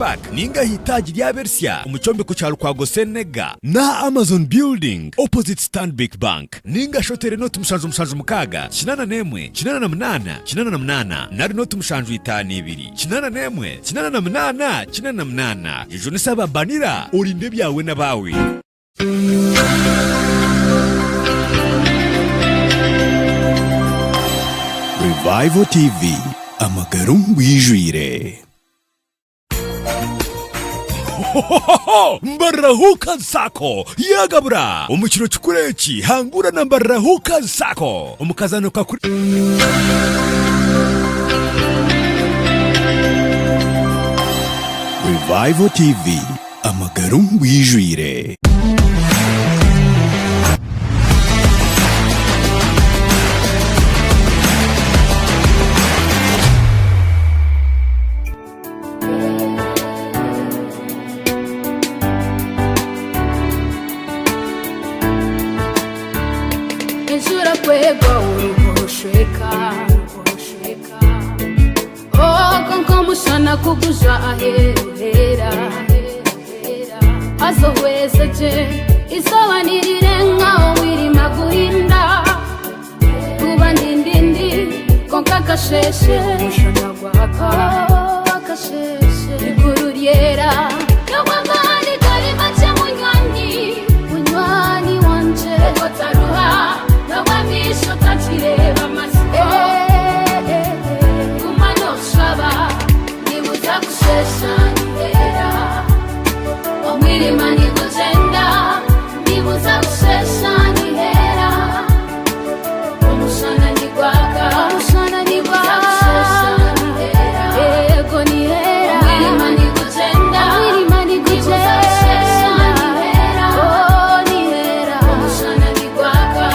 Park ninga hitaji lya Bersia umuchombe ku cyaro kwa Gosenega na Amazon Building opposite Stanbic Bank ninga shotere no tumushanju mukaga kinana nemwe kinana na munana kinana na munana nari no tumushanju itani ibiri kinana nemwe kinana na munana kinana na munana ejo nisaba banira urinde byawe nabawe. Revival TV amagarum wijwire. Mbarahuka Sako yagabura umukiro cyukureki hangura na Mbarahuka Sako umukazano kakuri Revival TV amagarum wijwire. Kuguja ahera azohweza je isobanirire nkaho wirima guhinda kuba ndindindi konka kasheshe mushana gwaka akasheshe ikururyera n'abandi kari mace munywani wanje gotaruha n'abamisho takireba masiko kumano shaba kusheshana omwirima nigugenda nibuza kusheshana ihera umushana nigwaka nibuza kusheshana ihera ego nihera omwirima nigugenda nibuza kusheshana ihera oh nihera umushana nigwaka.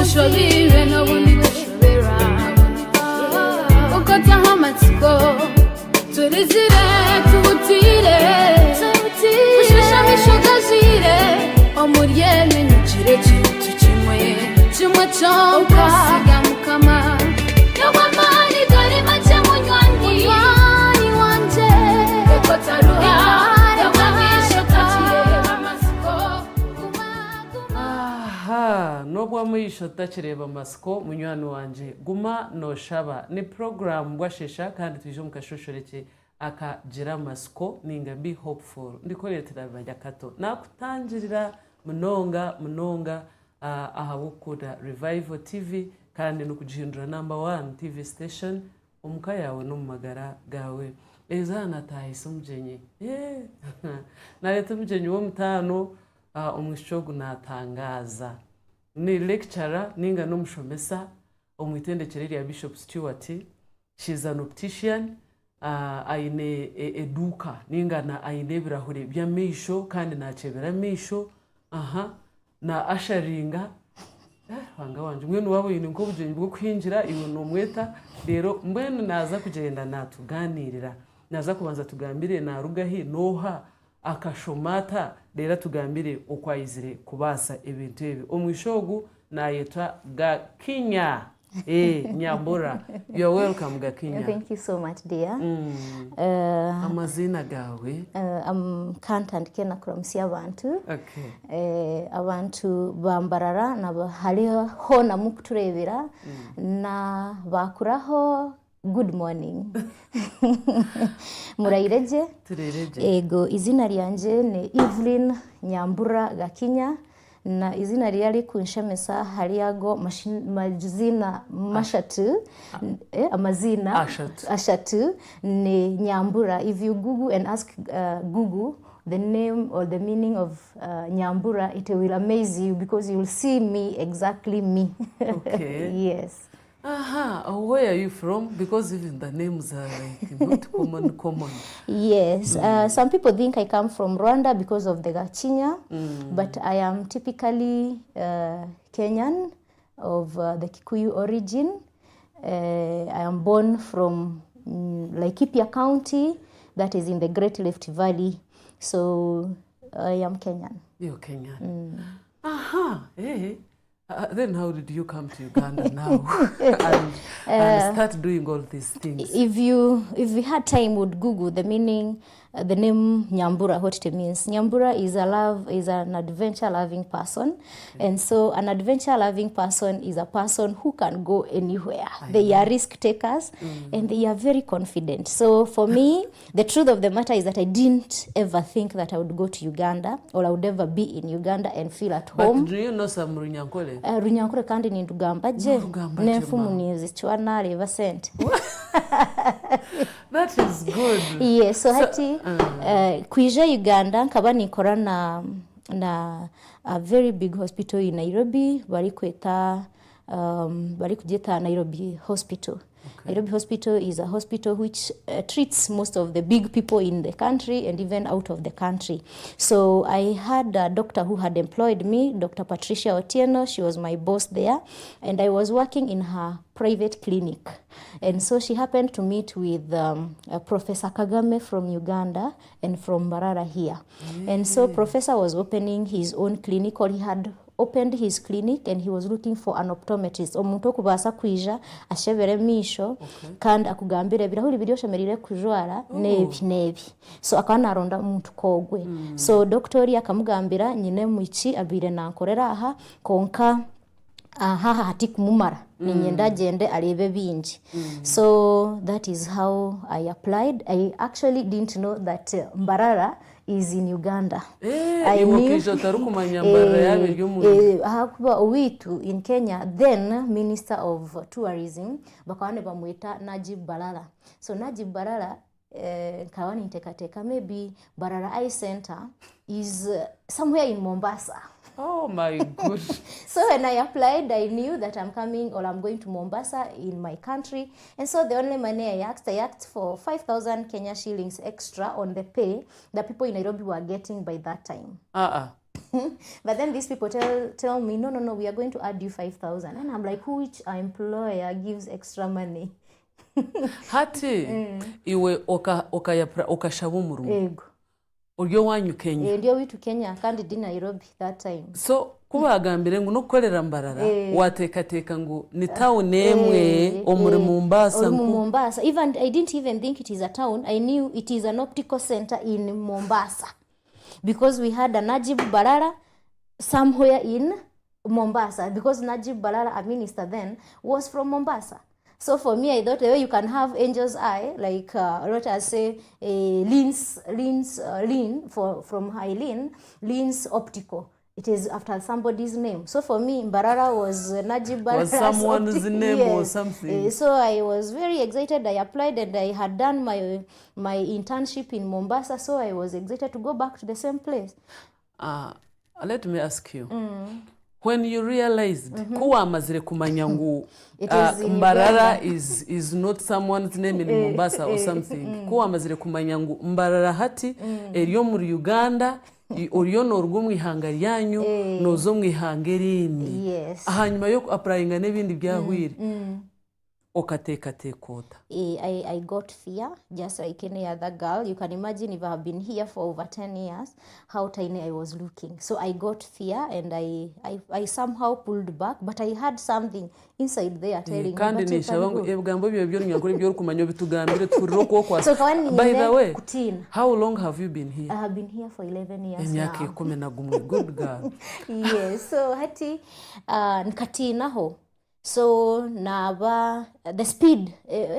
Tushobire no bundi tushobera Gira Amatsiko turizire tubutire ushesha mishogazire omuryeme nukire kintu kimwe cyonka siga mukama yawamani dore mace munywani wanje ekotaruha nobwa muyisho takireba masiko munywani wanje guma no shaba ni program bwashesha kandi tuje mu kashoshoreke aka Gira Amatsiko ninga be hopeful ndikoretera bajya kato nakutangirira munonga ahabukuda Revival TV kandi no kugihindura #1 TV station umuka yawe no mumagara gawe ezana tahise umjenye na leta umjenye wo mutano umwishogu natangaza ni lecturer ninga n'umushomesa umwitendekere ya Bishop Stewart. She's an optician aine eduka ninga na aine birahure bya misho kandi nacebera misho na asharinga wanga wanje mwene wabo yini ngo bujye bwo kwinjira iwe no mweta rero mbene naza kugenda natuganirira naza kubanza tugambire na rugahi noha akashomata rero tugambire ukwayizire kubasa ibintu ebi omwishogu nayetwa Gakinya Nyambura. You're welcome Gakinya. Thank you so much dear. Amazina gawe I'm content kena kuramsia abantu. Okay. Abantu bambarara na haliho na mukuturebera na bakuraho good morning. Muraireje? Turereje. Ego izina ryanje ni Evelyn Nyambura Gakinya na izina ryari kunshemesa haliyago mazina mashatu amazina ashatu ni Nyambura. If you Google and ask Google the name or the meaning of Nyambura, it will amaze you because you will see me exactly me. Okay. Yes. Where are you from? Because even the names are like not common. Yes. Some people think I come from Rwanda because of the Gakinya, but I am typically Kenyan of the Kikuyu origin. I am born from in Laikipia County, that is in the Great Rift Valley. So I am Kenyan. You're Kenyan. Aha, hey. Then how did you come to Uganda now and start doing all these things? If we had time, would Google the meaning, the name Nyambura, what it means. Nyambura is an adventure-loving person, and so an adventure-loving person is a person who can go anywhere. They are risk takers, and they are very confident. So for me, the truth of the matter is that I didn't ever think that I would go to Uganda or I would ever be in Uganda and feel at home. But do you know some Runyankole? Runyankole kandi ni ndugamba je nemfumu nizichwana reva sente. That is good. Yes, so hati kuija Uganda nkaba nikora na a very big hospital in Nairobi bari kujeta Nairobi Hospital. Okay. Nairobi Hospital is a hospital which treats most of the big people in the country and even out of the country. So I had a doctor who had employed me, Dr. Patricia Otieno. She was my boss there, and I was working in her private clinic. And so she happened to meet with Professor Kagame from Uganda and from Mbarara here. And so Professor was opening his own clinic, or he had opened his clinic, and he was looking for an optometrist. Omuntu okubasa kwija ashebere misho kandi akugambire birahuri biryoshyemerire kujwara nebi. So akana aronda umuntu kogwe. So doctor akamugambira nyine mwici abire nankorera aha konka aha hati kumumara ninyenda gende arebe binji. So that is how I applied. I actually didn't know that Mbarara is in Uganda. I knew hakuba witu in Kenya, then Minister of Tourism bakawane bamwita Najib Balala. So Najib Balala kawani tekateka maybe Barara Eye Center is somewhere in Mombasa. Oh my goodness. So when I applied, I knew that I'm coming or I'm going to Mombasa in my country. And so the only money I asked for 5,000 Kenya shillings extra on the pay that people in Nairobi were getting by that time. But then these people tell me, no, we are going to add you 5,000. And I'm like, which employer gives extra money? Hati iwe okashabumuru. Ego. Uryo wanyu Kenya. Ndio witu Kenya kandi di Nairobi that time. So kubagambire ngo nokorera Mbarara watekateka ngo ni town emwe omuri Mombasa. Mombasa. Even I didn't even think it is a town. I knew it is an optical center in Mombasa. Because we had a Najib Balala somewhere in Mombasa, because Najib Balala, a minister then, was from Mombasa. So for me, I thought the way you can have angel's eye, like what I say, Lean from Hylene, Lean's optical. It is after somebody's name. So for me, Mbarara was Najib Balala. Was someone's name or something. So I was very excited. I applied and I had done my internship in Mombasa. So I was excited to go back to the same place. Let me ask you. When you realized kuwa amazire kumanya ngu Mbarara is not someone's name in Mombasa or something. Kuwa amazire kumanya ngu Mbarara hati eriyo muri Uganda oriyo norwo mwihanga ryanyu nozo mwihangerindi. Hanyuma yo applyinga nebindi byahwire. Okateka tekota. I got fear, just like any other girl. You can imagine if I have been here for over 10 years, how tiny I was looking. So I got fear and I somehow pulled back, but I had something inside there telling me that you can go. So by the way, how long have you been here? I have been here for 11 years now. Good girl. Yes, so hati nkatina ho. So naba the speed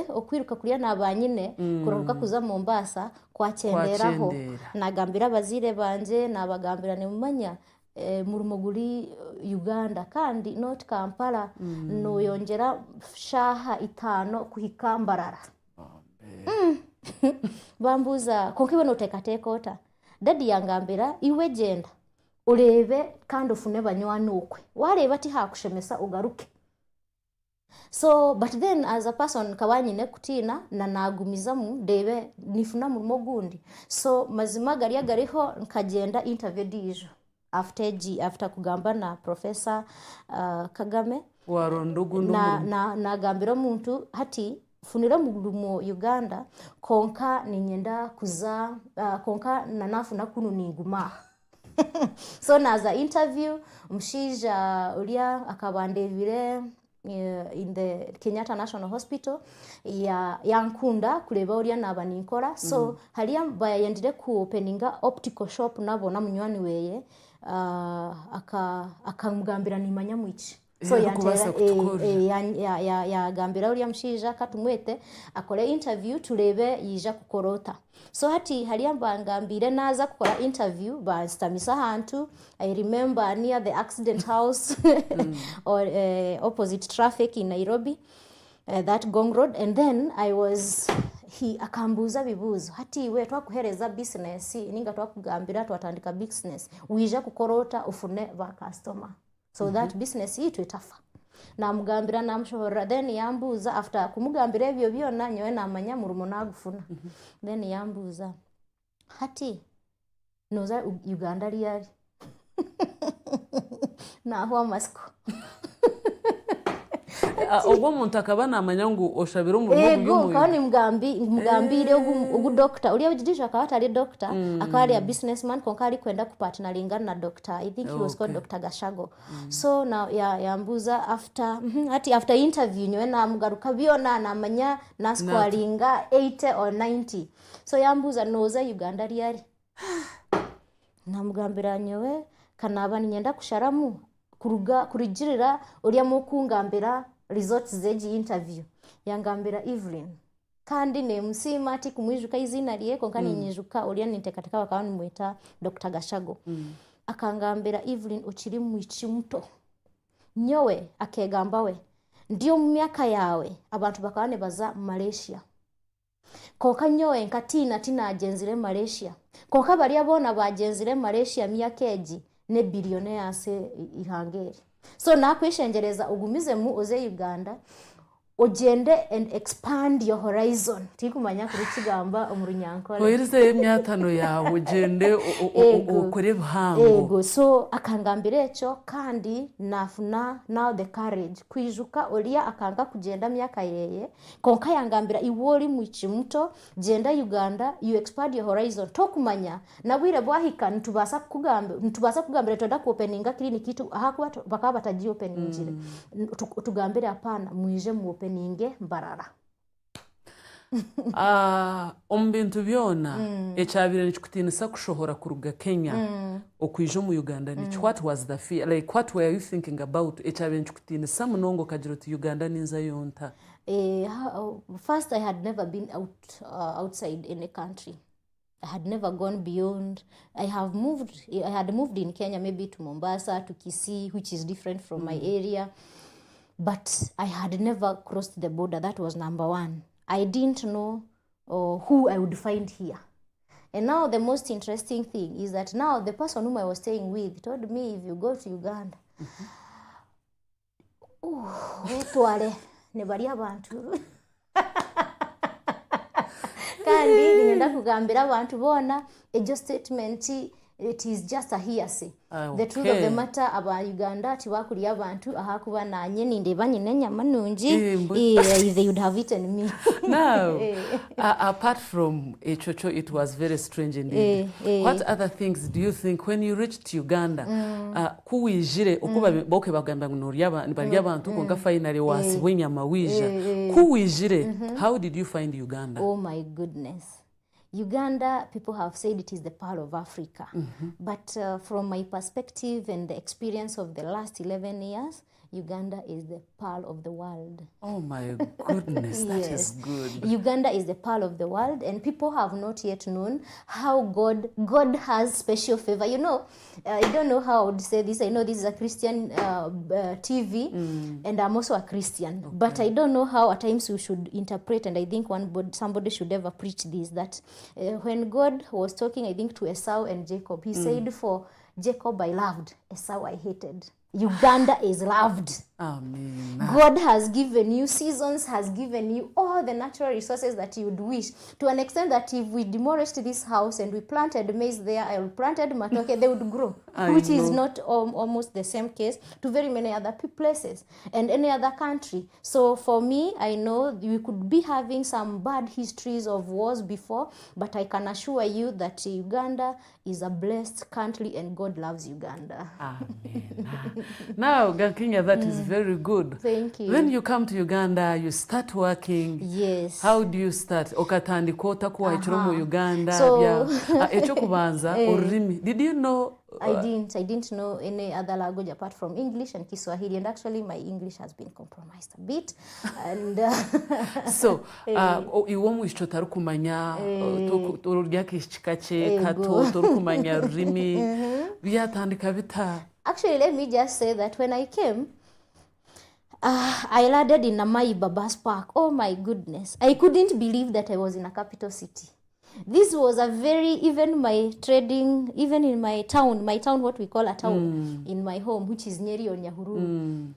okwiruka kuria naba nyine kuruka kuza Mombasa kwacenderaho nagambira bazire banje nabagambira ne mumanya murumuguri Uganda kandi not Kampala no yongera shaha 5 kuhika Mbarara. Bambuza konkiwe no tekatekota dadi yangambira iwe genda urebe kandi ufune banywani ukwe wareba ati hakushemesa ugaruke. So but then as a person kawanyine kutina na nagumizamu ndebe nifuna mu mugundi. So mazima gariho nkagenda interview dijo after kugamba na Professor Kagame warondogundu na gambira muntu hati funira mu Uganda konka ninyenda kuza konka nanafuna kunu ninguma so naza interview mshija ulia akabandevire in the Kenyatta National Hospital ya Nkunda kureba ulia nabaninkora so haliya bayendire ku openinga optical shop nabo na munywani weye akamugambira nimanya mwici so ya gambira uri mshija katumwete akore interview turebe yija kukorota so hati haliya bangambire naza kukora interview bastamisa hantu I remember near the accident house or opposite traffic in Nairobi that Gong Road and then I was akambuza bibuzo hati we twakuhereza business ninga twakugambira twatandika business wija kukorota ufune ba customer so that business yitu itafa na mugambira na mshohora then yambuza after kumugambira ebyo byona nyowe namanya murumo nagufuna then yambuza hati noza Uganda liyari na ho Amatsiko obwo muntu akaba namanya ngo oshabira umurimo y'umuntu kandi mugambire ugu doctor uriya ujidisha akaba ari doctor akari a businessman konkari kwenda kupartneringa na doctor I think he was called Dr. Gashago so now yambuza after interview nyowe namugaruka byona namanya naskwalinga 80 or 90 so yambuza noza Uganda liyari namugambira nyowe kanaba nyenda kusharamu kurigirira uriya mukungambira results zeji interview yangambira Evelyn kandi ne musima ati kumwijuka izina liyeko kandi nyijuka uriya nitekatika bakabani mwita Dr. Gashago akangambira Evelyn ukiri mwici muto nyowe akegamba we ndio mu myaka yawe abantu bakabane baza Malaysia konka nyowe nkatina agenzire Malaysia konka bari abona bagenzire Malaysia myaka ne billionaires ihangere so nakwishengereza ugumize mu oze Uganda ogende and expand your horizon tikumanya kuri kigamba umurunyankora oyirize emyatano yawe ogende okore buhango so akangambira echo kandi nafuna now the courage kwijuka olia akanga kugenda myaka yeye konka yangambira iwori mwici muto genda Uganda you expand your horizon tokumanya nabwire bwahika ntubasa kugambira toda ku openinga clinic itu ahakuba bakaba bataji openingire tugambire apana mwije mu ninge mbarara ombintu byona echabire nikikutinisa kushohora kuruga Kenya okwijo mu Uganda ni what was the fear like what were you thinking about echabire nikikutinisa munongo kagiro to Uganda ninza yonta first I had never been outside any country I had never gone beyond I had moved in Kenya maybe to Mombasa to Kisii which is different from my area but I had never crossed the border. That was number one. I didn't know who I would find here. And now the most interesting thing is that now the person whom I was staying with told me if you go to Uganda, tuale nebali abantu. Kandi ningenda kugambira abantu bona ejo statement it is just a hearsay. The truth of the matter about Uganda tiwakuri abantu ahakuba nanye nindeba nyine nyama nungi they would have eaten me. Now apart from Echocho it was very strange indeed. What other things do you think when you reached Uganda kuwijire okuba boke bagamba nuriaba bari abantu konga finally wasibwe nyama wija kuwijire how did you find Uganda? Oh my goodness. Uganda, people have said it is the pearl of Africa. But from my perspective and the experience of the last 11 years, Uganda is the pearl of the world. Oh my goodness, that is good. Uganda is the pearl of the world, and people have not yet known how God has special favor. You know, I don't know how I would say this. I know this is a Christian TV, and I'm also a Christian. Okay. But I don't know how at times we should interpret, and I think somebody should ever preach this, that when God was talking, I think, to Esau and Jacob, he said, for Jacob I loved, Esau I hated. Uganda is loved. Amen. God has given you seasons, has given you all the natural resources that you would wish, to an extent that if we demolished this house and we planted maize there, I planted matoke, they would grow, which is not almost the same case to very many other places and any other country. So for me, I know we could be having some bad histories of wars before, but I can assure you that Uganda is a blessed country and God loves Uganda. Amen. Now, Gakinya, that is very good. Thank you. When you come to Uganda, you start working. Yes. How do you start? Okatandika otakuwa ekiro mu Uganda. So, Ekyokubanza olulimi. Did you know? I didn't know any other language apart from English and Kiswahili, and actually my English has been compromised a bit. And so, iwo mwisho tarukumanya tururya kishika kye kato tarukumanya olulimi byatandika bita. Actually, let me just say that when I came, I landed in Namaiba bus park. Oh my goodness. I couldn't believe that I was in a capital city. This was a very, even my trading, even in my town, what we call a town, in my home, which is Nyeri or Nyahururu,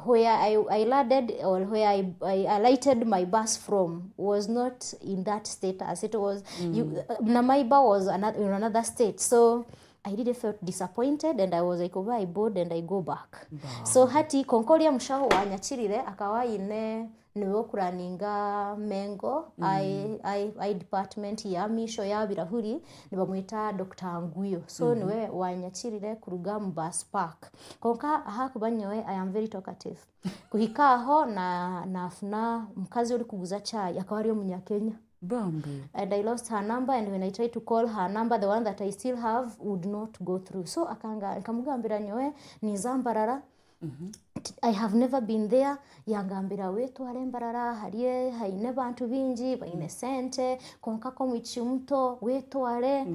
where I landed or where I alighted my bus from was not in that status. It was, Namaiba was in another state. So I really felt disappointed and I was like, oh, I board and I go back. Wow. So hati konkolia mshaho wa nyachirire akawa ine niwokuraninga mengo I department ya misho ya birahuri nibamwita Dr. Nguyo. So niwe wanyachirire kuruga bus park. Konka aha kubanyowe I am very talkative. Kuhika aho na nafuna mkazi uri kuguza chai akawa ari Munyakenya. Bambi. And I lost her number, and when I tried to call her number, the one that I still have would not go through. So akamugambira nyowe nizambarara. I have never been there. Yangambira wetu alembarara hariye haine bantu bingi baine sente konka ko mwichimto wetu ale.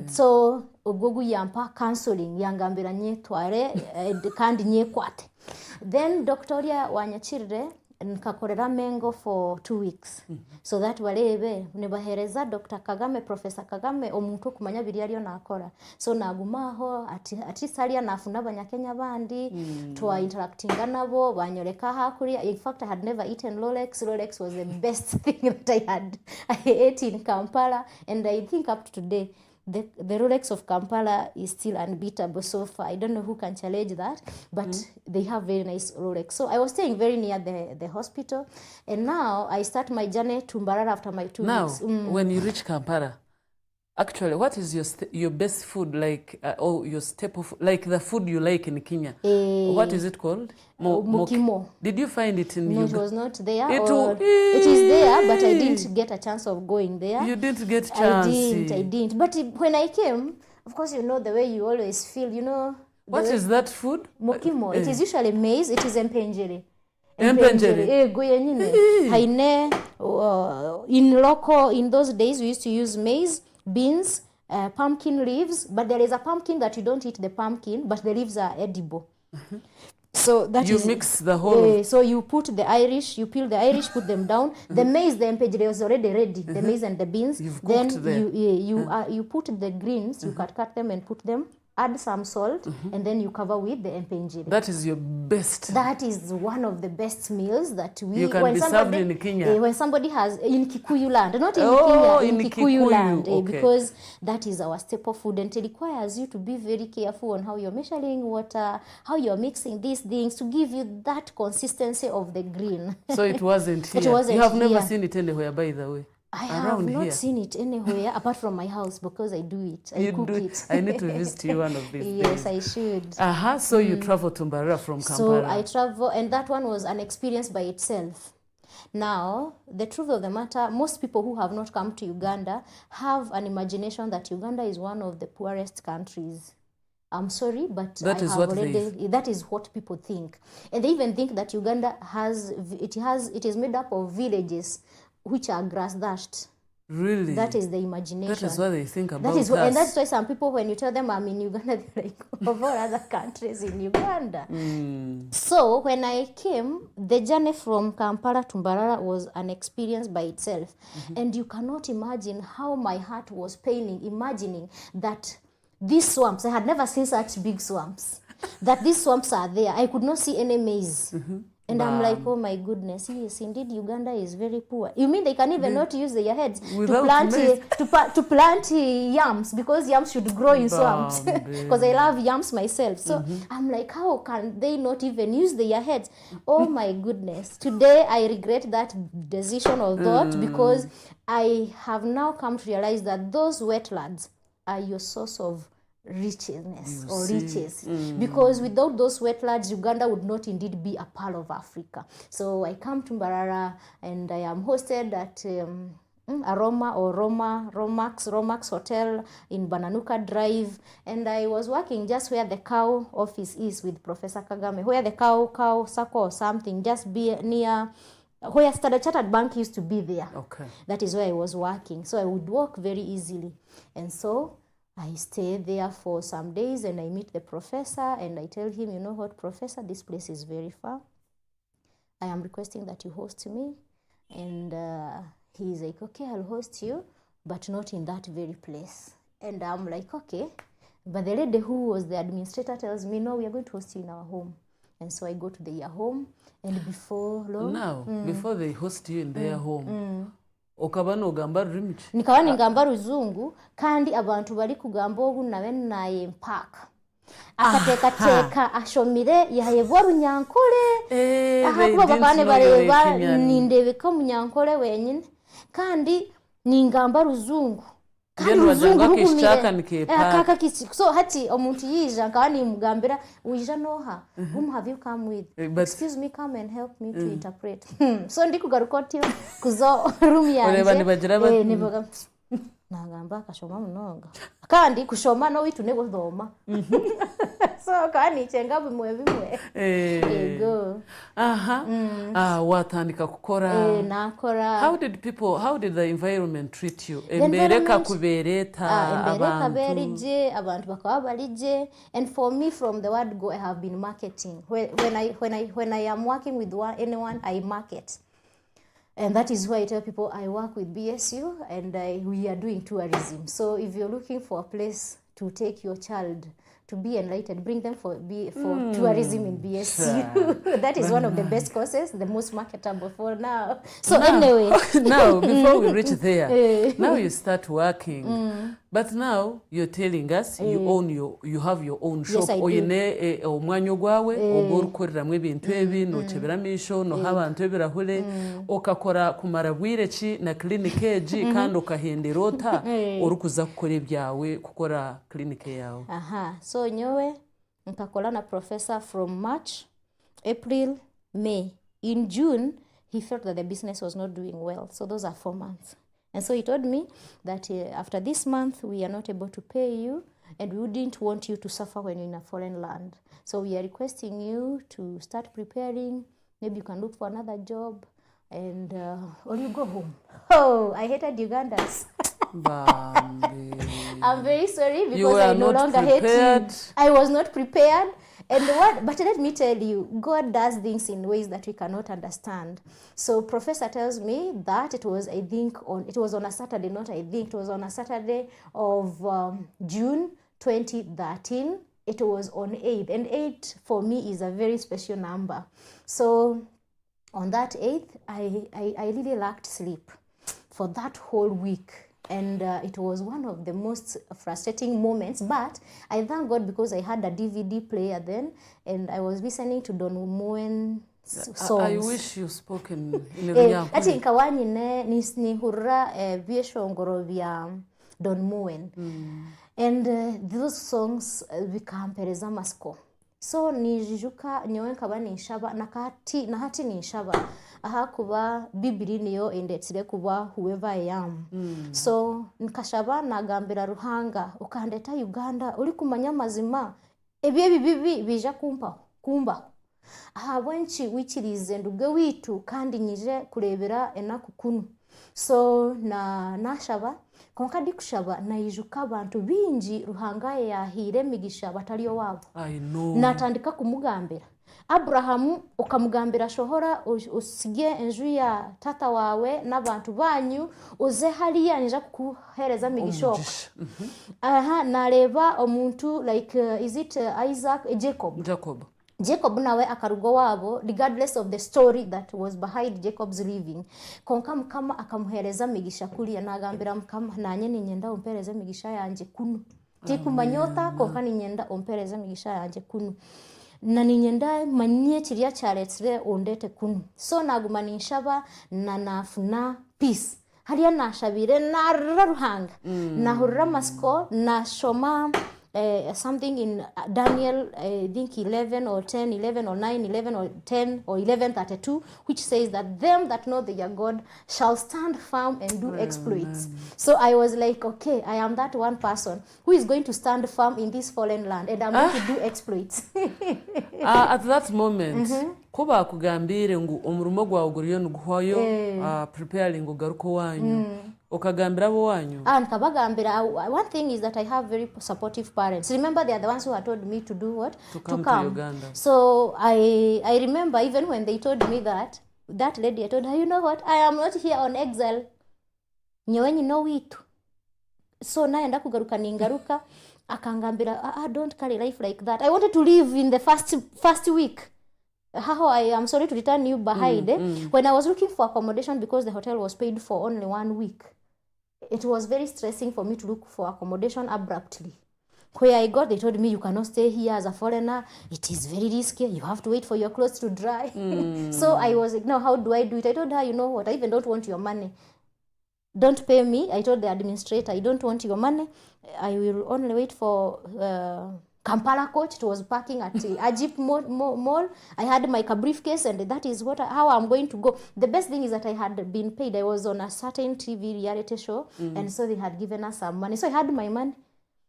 So ogogu yampa counseling yangambira nyetware kandi nyekwate. Then Doctoria wanyachirire nkakorera mengo for 2 weeks. So that walebe nibahereza Dr. Kagame, Professor Kagame omuntu kumanya biri ariyo nakora. So nagumaho ati salia nafuna abanyakenya bandi twa interactinga nabo banyoreka hakuri. In fact, I had never eaten Rolex. Rolex was the best thing that I ate in Kampala, and I think up to today the Rolex of Kampala is still unbeatable so far. I don't know who can challenge that, but they have very nice Rolex. So I was staying very near the hospital, and now I start my journey to Mbarara after my 2 weeks. Now, when you reach Kampala, actually, what is your best food like, or your staple food, like the food you like in Kenya? What is it called? Mukimo. Did you find it in No, Uganda? it was not there. It is there, but I didn't get a chance of going there. You didn't get chance. I didn't. But when I came, of course, you know the way you always feel, you know. What is that food? Mukimo. It is usually maize. It is empenjere. Empenjere. In those days, we used to use maize, beans, pumpkin leaves, but there is a pumpkin that you don't eat the pumpkin, but the leaves are edible. So that you mix the whole. So you put the Irish, you peel the Irish, put them down. The maize, the empegere was already ready. The maize and the beans. You've then cooked them. you put the greens. You cut them and put them. Add some salt, and then you cover with the empengere. That is your best. That is one of the best meals that we. You can be served in Kenya. When somebody has in Kikuyu land, not in Kenya, in Kikuyu land, okay. Because that is our staple food, and it requires you to be very careful on how you're measuring water, how you're mixing these things to give you that consistency of the green. So it wasn't here. It wasn't you have never here. seen it anywhere, by the way. I have not seen it anywhere apart from my house because I do it. I cook it. I need to visit you one of these days. Yes, I should. So you travel to Mbarara from Kampala. So I travel, and that one was an experience by itself. Now, the truth of the matter, most people who have not come to Uganda have an imagination that Uganda is one of the poorest countries. I'm sorry, but that is what people think. And they even think that Uganda it is made up of villages which are grass dashed. Really? That is the imagination. That is what they think about us. And that's why some people, when you tell them I'm in Uganda, they're like, of all other countries in Uganda. So when I came, the journey from Kampala to Mbarara was an experience by itself. And you cannot imagine how my heart was paining, imagining that these swamps, I had never seen such big swamps. that these swamps are there. I could not see any maize. And I'm like, oh my goodness, yes, indeed, Uganda is very poor. You mean they can even not use their heads to plant yams, because yams should grow in swamps. Because I love yams myself. So I'm like, how can they not even use their heads? Oh my goodness. Today I regret that decision or thought, because I have now come to realize that those wetlands are your source of riches. Because without those wetlands, Uganda would not indeed be a part of Africa. So I come to Mbarara and I am hosted at Romax Hotel in Bananuka Drive, and I was working just where the cow office is with Professor Kagame, where the cow circle or something, just be near where Standard Chartered Bank used to be there. Okay. That is where I was working. So I would walk very easily. And so I stay there for some days and I meet the professor and I tell him, you know what, Professor, this place is very far. I am requesting that you host me. And he's like, okay, I'll host you, but not in that very place. And I'm like, okay. But the lady who was the administrator tells me, no, we are going to host you in our home. And so I go to their home, and before long... Now, before they host you in their home, okaba nogamba rurimi ki? Nikaba ningamba ruzungu, kandi abantu bari kugamba obu nawe naye mpaka. Akatekateka ashomire yahebwa runyankole. Ahakuba babane bareba nindebeka munyankole wenyine. Kandi ningamba ruzungu. So hati omuntu yija nkani mugambira wija noha whom have you come with, excuse me, come and help me to interpret. So ndi kugaruka oti kuzo room yanje nibaga nagamba kashoma munonga kandi kushoma no witu nebo dhoma. So kani chenga bimwe ego watandika kukora nakora. How did the environment treat you? Embereka kubereta abantu bakaba barije. And for me, from the word go, I have been marketing. When I am working with anyone, I market. And that is why I tell people I work with BSU and we are doing tourism. So if you're looking for a place to take your child to be enlightened, bring them for tourism in BSU. That is one of the best courses, the most marketable for now. So anyway. Now, before we reach there, now you start working. But now you're telling us you have your own shop. Yes, I do. Oyine omwanyo gwawe ogorukoreramu ebintu ebi nocheberamisho no habantu ebirahule okakora kumara bwireki na clinic eji kandi okahenderota orukuza gukora ebyawe kukora clinic yawe. So nyowe nkakola na professor from March, April, May. In June, he felt that the business was not doing well. So those are 4 months. And so he told me that after this month, we are not able to pay you and we wouldn't want you to suffer when you're in a foreign land. So we are requesting you to start preparing. Maybe you can look for another job and or you go home. Oh, I hated Ugandans. I'm very sorry because I no longer hate you. I was not prepared. But let me tell you, God does things in ways that we cannot understand. So Professor tells me that it was on a Saturday, it was on a Saturday of June 2013. It was on 8th, and 8 for me is a very special number. So on that 8th, I really lacked sleep for that whole week. And it was one of the most frustrating moments, but I thank God because I had a DVD player then, and I was listening to Don Moen songs. I wish you spoke in Rwanda. Ati nkawani ni hurra bieshongoro vya Don Moen. And those songs bikampereza masko. So nijijuka nyowe nkaba ninshaba na hati ninshaba. Aha kuba bibiri niyo endetsire kuba whoever I am. So nkashaba nagambira Ruhanga ukandeta Uganda uri kumanya mazima ebye bibi bija kumba. Aha bwenchi wikirize nduge witu kandi nyije kurebera enakukunu. So nashaba konkadi kushaba nayijuka abantu bingi Ruhanga yahire migisha bataliyo wabo. I know. Natandika kumugambira. Abrahamu ukamugambira shohora usige enju ya tata wawe n'abantu banyu uze hariya nija kukuhereza migishoka. Nareba omuntu like is it Isaac Jacob nawe akarugo wabo regardless of the story that was behind Jacob's living konka mukama akamuhereza migisha kuriya nagambira mukama nanye ninyenda umpereza migisha yanje kuno tikumanyota konka ninyenda umpereza migisha yanje kuno na ninyenda manye kiriya cyaretswe ondete kuno so nagumanishaba na nafuna peace hariya nashabire nararuhanga nahurira masiko nashoma something in Daniel, I think 11 or 10, 11 or 9, 11 or 10 or 11:32, which says that them that know their God shall stand firm and do exploits. So I was like, okay, I am that one person who is going to stand firm in this fallen land and I'm going to do exploits. At that moment, kuba kugambire ngu omurumo gwawe guriyo nuguhoyo preparing ugaruko wanyu ukagambira abo wanyu and kabagambira. One thing is that I have very supportive parents. Remember, they are the ones who had told me to do what? To come to Uganda. So I remember even when they told me that lady, I told her, you know what, I am not here on exile, nyewenyi no witu. So naenda kugaruka ningaruka akangambira, don't carry life like that. I wanted to live in the first week. How I am sorry to return you behind. When I was looking for accommodation because the hotel was paid for only 1 week, it was very stressing for me to look for accommodation abruptly. Where I got, they told me you cannot stay here as a foreigner. It is very risky. You have to wait for your clothes to dry. So I was like, no, how do I do it? I told her, you know what, I even don't want your money. Don't pay me. I told the administrator, I don't want your money. I will only wait for Kampala coach. It was parking at Ajip Mall. I had my briefcase and that is how I'm going to go. The best thing is that I had been paid. I was on a certain TV reality show and so they had given us some money. So I had my money.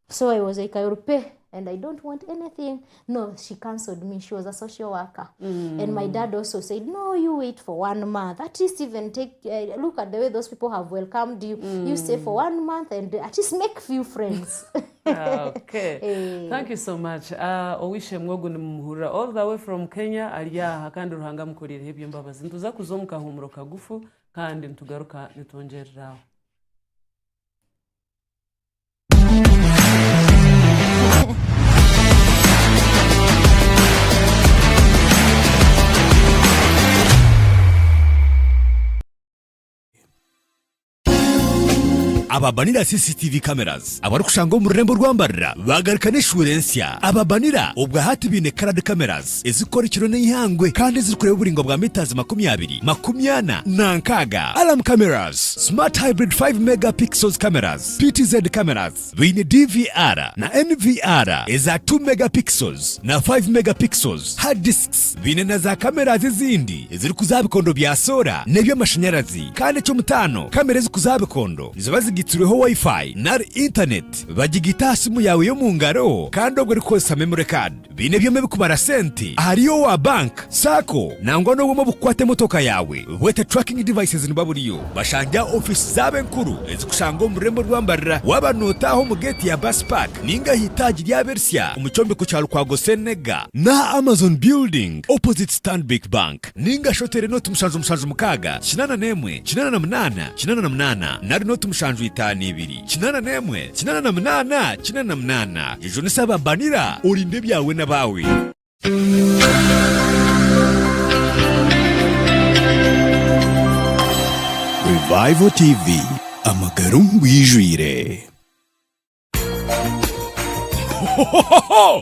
So I was like, I will pay and I don't want anything. No, she cancelled me. She was a social worker. And my dad also said, no, you wait for 1 month. At least even look at the way those people have welcomed you. You stay for 1 month and at least make few friends. Okay. Thank you so much. Owishe mwogu ni muhura all the way from Kenya aliya kandi ruhanga mukorire hebyo mbabazi ntuza kuzomuka humuro kagufu kandi ntugaruka nitongereraho. Ababanira CCTV cameras abari kushanga mu rurembo rwambarira bagarukana insurance ababanira ubwa hati bine card cameras ezikora ikiro n'ihangwe kandi zikureba uburingo bwa meters 20 nankaga alarm cameras smart hybrid 5 megapixels cameras PTZ cameras bine DVR na NVR eza 2 megapixels na 5 megapixels hard disks bine na za cameras zindi eziri kuzabikondo bya sora nebyo amashanyarazi kandi cyo mutano kamera zikuzabikondo gitureho wifi na internet bagigita simu yawe yo mu ngaro kandi ubwo rikosa memory card bine byo mebikubara senti hariyo wa bank sako nangwa no mu bukwate motoka yawe wete tracking devices nibaburiyo bashanja office zabe nkuru ezikushanga mu rembo rwambarira wabanotaho mu gate ya bus park ninga hitaji rya Bersia umucombe ku cyaro kwa Gosenega na Amazon building opposite Stanbic Bank ninga shotere no tumushanju mukaga 88 nari no tumushanju 52 88 ejo nisaba banira urinde byawe nabawe. Revival TV amagaro ngwijwire.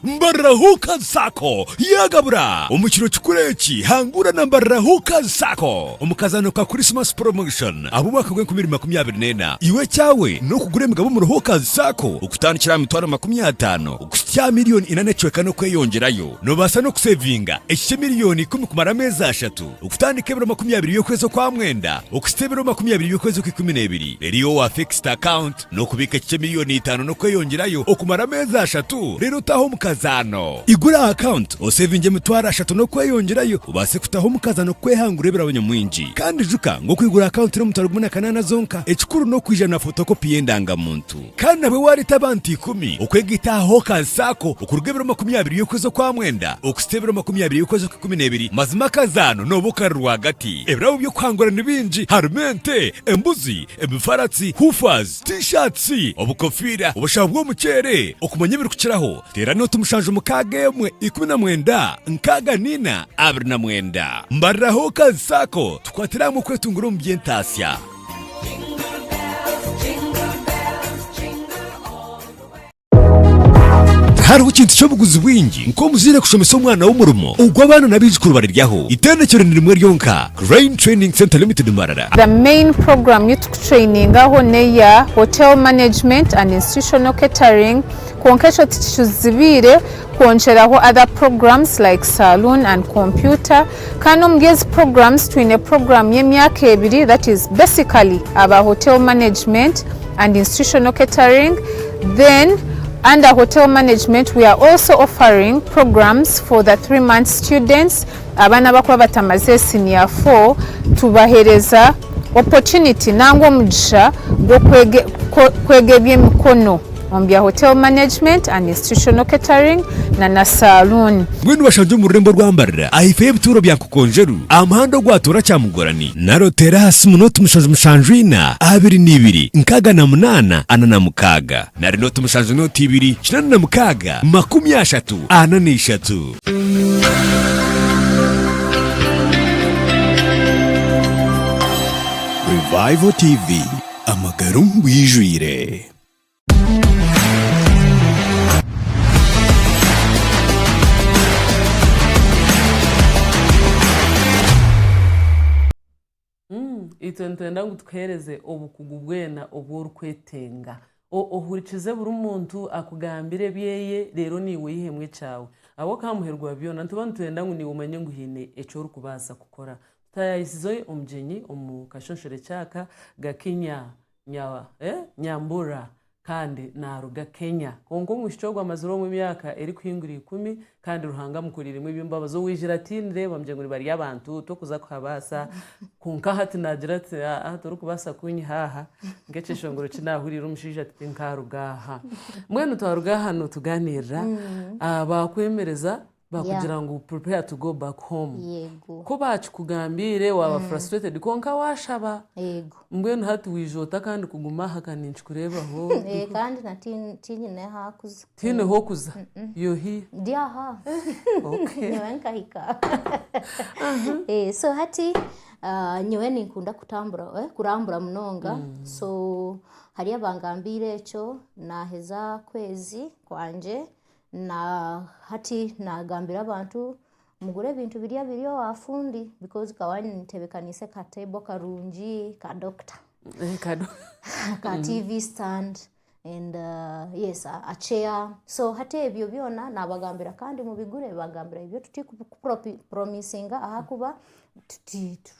Mbarahuka Sako yagabura umukiro cyukureki hangura na Mbarahuka Sako umukazano ka Christmas promotion abubaka gwe 2024 iwe cyawe no kugure mugabo mu Ruhuka Sako ukutanikira mitwaro 50 ukustya miliyoni 4 cweka no kweyongerayo no basa no kusevinga ekye miliyoni 10 kumara meza 3 ukutandika 20 y'ukwezi kwa mwenda ukustebero 20 y'ukwezi kwa 12 eriyo wa fixed account no kubika ekye miliyoni 5 no kweyongerayo okumara meza 3 eshatu rero taho mukazano igura account osevinge mitwara eshatu no kweyongerayo ubase kutaho mukazano kwehangura abanyamwinji kandi juka ngo kwigura account no mutaro gumuna kanana zonka ekikuru no kwijana photocopy yendanga muntu kandi nawe wari tabanti 10 okwegitaho kazako okurugabiro 20 yokweza kwa mwenda okustebiro 20 yokweza ku 12 mazima kazano no bukarwa hagati ebirawo byo kwangura nibinji harumente embuzi ebifaratsi hufaz t-shirts obukofira obushabwo mucere okumanya biri kukiraho tera no tumushanje mukage mwe 19 nkaga nina abirina mwenda mbaraho kazako tukwatira mu kwetungura mu byentasya hariho ikintu cyo buguzi bwingi nko muzire kushomesa umwana w'umurumo ubwo abana nabijikuru bariryaho itendekero ni rimwe ryonka Rain Training Center Limited Marara. The main program youth training aho neya hotel management and institutional catering konkesho tishuzibire kuoncheraho other programs like saloon and computer kano mgezi programs twine program y'emyaka ebiri that is basically about hotel management and institutional catering. Then under hotel management, we are also offering programs for the 3-month students. Abana bakwa batamaze senior 4 tubahereza opportunity nango mujisha go kwegebye mikono ombya hotel management and institutional catering na saloon. Gwenu bashanje mu rurembo rwambarira ahife bituro byankukonjeru amahando gwatora cyamugorani naro terasi munoti mushanjwina 22 nkaga na 8 anana mukaga nari noti mushanjwe noti 2 kinana na mukaga 30 ananishatu. Revival TV amagaru wijwire. itentenda ngo twereze obukugu bwena obwo kwetenga ohurikize buri muntu akugambire byeye rero niwe yihemwe cyawe abo kamuherwa byo nantuba ntenda ngo ni umenye ngo hine eco rukubasa gukora tayisizoye omjenyi omukashonshore cyaka Gakinya Nyambura kandi naruga Kenya kongo mushogwa amazuro mu myaka eri kwinguri 10 kandi ruhanga mukuririmo ibimbabazo wijira ati ndeba mje nguri bari yabantu to kuza kwabasa kunka hati nagira ati turi kubasa kunyi haha ngecesho ngoro kinahurira umushije ati nkarugaha mwene twarugaha no tuganira bakwemereza bakugira ngo prepare to go back home yego ko bacu kugambire waba frustrated konka washaba yego mbwene hati wijota kandi kuguma hakaninchi kurebaho kandi na tini ne hakuza tini hokuza yohi diaha okay nyewenka hika so hati nyewe nikunda kurambura mnonga so hari abangambire cyo naheza kwezi kwanje na hati nagambira abantu mugure bintu biriyo wafundi because kawani nitebekanise ka table karungi ka doctor ka TV stand and yes a chair so hati ebyo byona nabagambira kandi mubigure bagambira ibyo promisinga ahakuba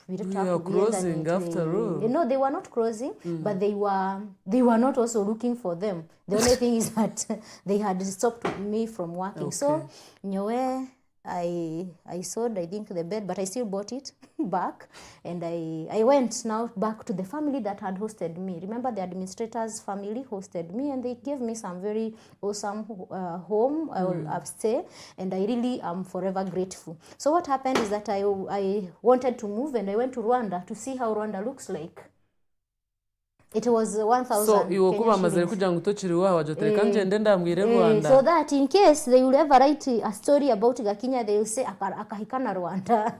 we are closing after all. No, they were not closing, but they were not also looking for them. The only thing is that they had stopped me from working. Okay. So, nyowe, I sold, I think, the bed, but I still bought it back. And I went now back to the family that had hosted me. Remember, the administrator's family hosted me, and they gave me some very awesome home. I will stay, and I really am forever grateful. So what happened is that I wanted to move, and I went to Rwanda to see how Rwanda looks like. It was 1,000. So you kuba mazere kugira ngo utokiri wawe ajotereka ngende ndambwire Rwanda. So that in case they will ever write a story about Gakinya, they will say akahikana Rwanda.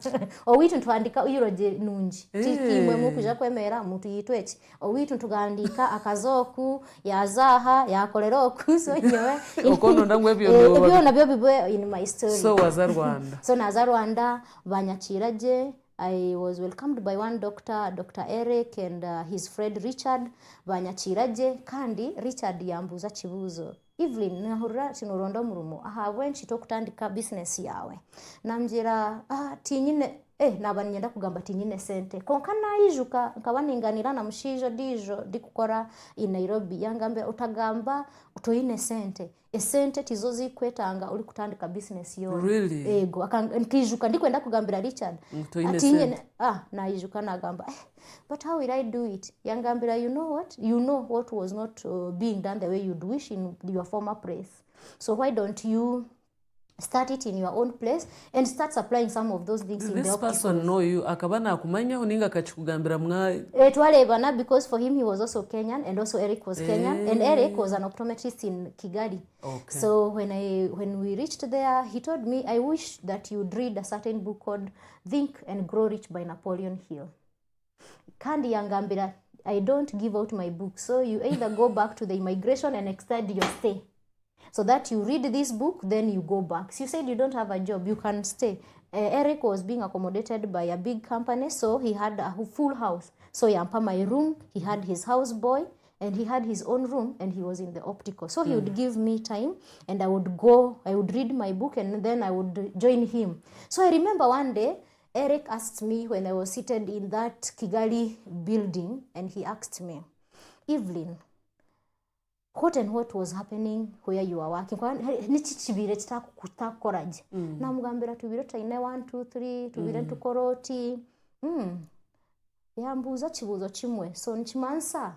Owitu ntwandika uyiroje nunji. Tikimwe mu kuja kwemera muntu yitwechi. Owitu ntugandika akazoku yazaha yakoleroku so nyewe. Okono ndangwe byo nabyo in my story. So waza Rwanda. So naza Rwanda banyakiraje. I was welcomed by one doctor, Dr. Eric, and his friend Richard. Banyachiraje kandi Richard yambuza chibuzo. Evelyn nahurira chinurondo murumo. Aha wenchi tokutandika business yawe. Namjira tinyine naba nyenda kugamba ati nyine sente konka nayijuka nkaba ninganira na mushijo dijo dikukora in Nairobi yangambe utagamba utoyine sente esente tizo zikwetanga uli kutandika business yo really? Ego nkijuka ndikwenda kugambira Richard ati nyine nayijuka nagamba but how will I do it yangambira you know what was not being done the way you'd wish in your former place, so why don't you start it in your own place and start supplying some of those things in the optical. This person know you akabana akumanya uninga kachikugambira mwa twarebana because for him he was also Kenyan and also Eric was Kenyan and Eric was an optometrist in Kigali. Okay. So when we reached there he told me I wish that you'd read a certain book called Think and Grow Rich by Napoleon Hill. Kandi yangambira I don't give out my book, so you either go back to the immigration and extend your stay so that you read this book, then you go back. So you said you don't have a job, you can stay. Eric was being accommodated by a big company, so he had a full house. So yampa my room, he had his house boy, and he had his own room, and he was in the optical. So he would give me time, and I would read my book, and then I would join him. So I remember one day, Eric asked me when I was seated in that Kigali building, and he asked me, Evelyn, what was happening where you are working? Nichichibire chitakukoraje. Namugambira tubire taine 1 2 3 tubire tukoroti. Yambuza chibuzo chimwe. So nchimansa,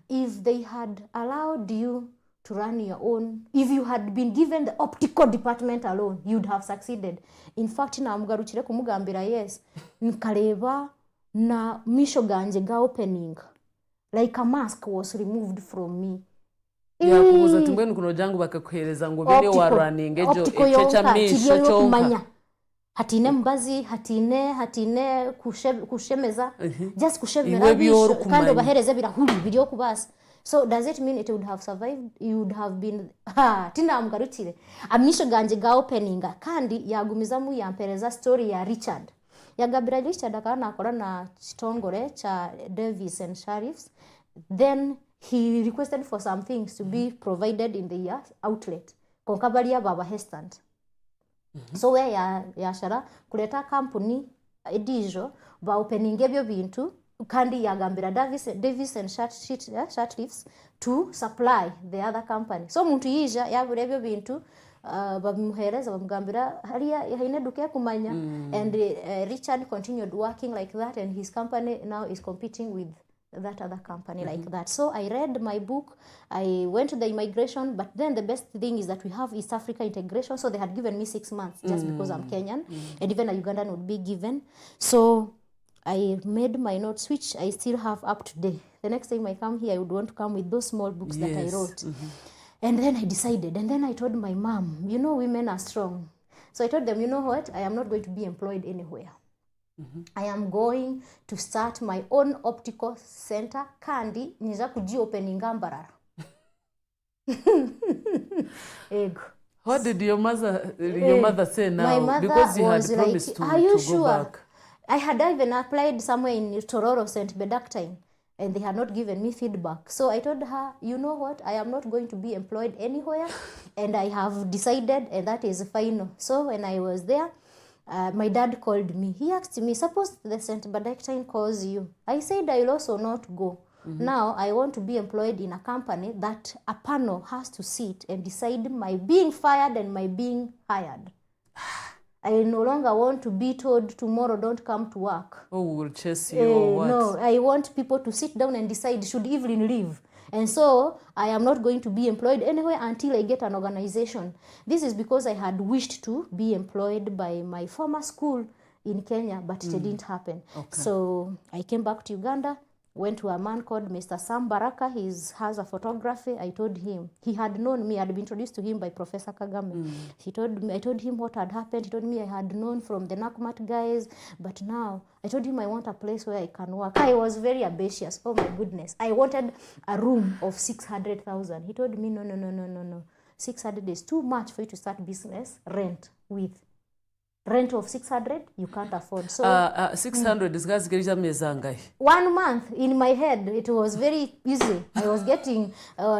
if they had allowed you to run your own, if you had been given the optical department alone, you'd have succeeded. In fact, namugaruchire kumugambira yes, nkaleba na misho ganje ga opening. Like a mask was removed from me. Yakubuza timbweni kuno jangu bakakuhereza ngo bine warunning ejo echecha misho chonka hatine mbazi hatine kushemeza just kushemera bisho kandi bahereze birahuri biri okubasa. So does it mean it would have survived? You would have been tina mugarukire amisho ganje ga opening kandi yagumizamu yampereza story ya Richard yagabira Richard akana akora na chitongore cha Davis and Sheriffs. Then he requested for some things to be provided in the outlet konkabalia baba hestand. So where ya shara kuleta company edijo ba opening ebyo bintu kandi yagambira Davis and Sheriffs to supply the other company. So muntu yija yabure ebyo bintu bamuhereza bamugambira hariya haine duke kumanya and Richard continued working like that, and his company now is competing with that other company like that. So I read my book, I went to the immigration, but then the best thing is that we have East Africa integration, so they had given me 6 months just because I'm Kenyan, and even a Ugandan would be given. So I made my notes, which I still have up to date. The next time I come here, I would want to come with those small books that I wrote. And then I decided, and then I told my mom, you know, women are strong. So I told them, you know what, I am not going to be employed anywhere. I am going to start my own optical center kandi niza kuji opening Mbarara. Ego. What did your mother say now? My mother because you had was promised like, to, are you to sure? go back. I had even applied somewhere in Tororo, St. Bedactine, and they had not given me feedback. So I told her, you know what, I am not going to be employed anywhere, and I have decided, and that is final. So when I was there, my dad called me. He asked me, suppose the St. Bedactine calls you. I said I will also not go. Now I want to be employed in a company that a panel has to sit and decide my being fired and my being hired. I no longer want to be told tomorrow don't come to work. Oh, we'll chase you or what? No, I want people to sit down and decide should Evelyn leave. And so I am not going to be employed anywhere until I get an organization. This is because I had wished to be employed by my former school in Kenya, but it didn't happen. Okay. So I came back to Uganda, went to a man called Mr. Sam Baraka. He has a photography. I told him. He had known me. I had been introduced to him by Professor Kagame. I told him what had happened. He told me I had known from the Nakumat guys. But now, I told him I want a place where I can work. I was very ambitious. Oh my goodness. I wanted a room of 600,000. He told me, no. 600 is too much for you to start business rent with. rent of 600 you can't afford. So 600 is guys gerija mezangai. 1 month in my head it was very easy. I was getting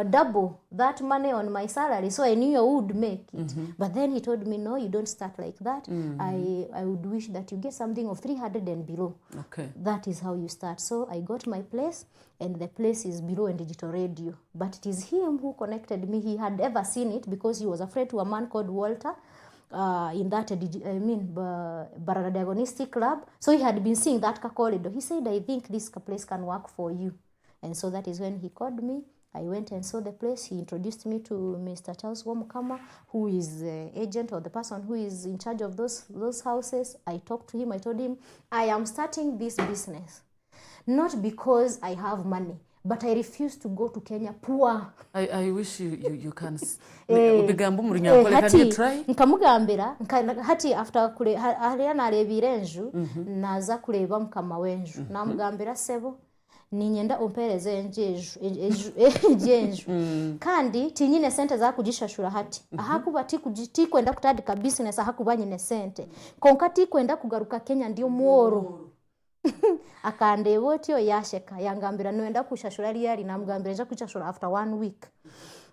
double that money on my salary, so I knew I would make it. But then he told me, no, you don't start like that. I would wish that you get something of 300 and below. Okay. That is how you start. So I got my place, and the place is below and digital radio. But it is him who connected me. He had ever seen it because he was afraid to a man called Walter in that Barara Diagnostic Club. So he had been seeing that corridor. He said, I think this place can work for you. And so that is when he called me. I went and saw the place. He introduced me to Mr. Charles Wamukama, who is the agent or the person who is in charge of those houses. I talked to him. I told him, I am starting this business, not because I have money, but I refuse to go to Kenya poor. I wish you can. Hati nkamugambira hati after kule hariya narebire enju naza kureba mukama wenju namugambira sebo ninyenda ompereze enju kandi tinyine sente za kujishashura hati ahakuba ti kwenda kutandika business ahakuba nyine sente konka ti kwenda kugaruka Kenya ndio mworo akandeba otyo yasheka yangambira nwenda kushashura liyali namugambira nja kushashura after 1 week.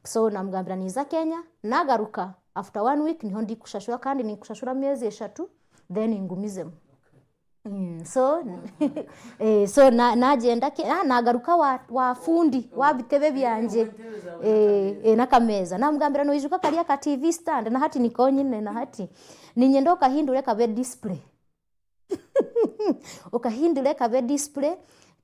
So namugambira niza Kenya nagaruka after 1 week niho ndi kushashura kandi ni kushashura miezi 3 then ingumizemo. So najenda nagaruka wa fundi wa bitebe byanje nakameza namugambira no ijuka kali aka TV stand na hati nikonyine na hati ninyenda okahindure kabe display okahindure kabe display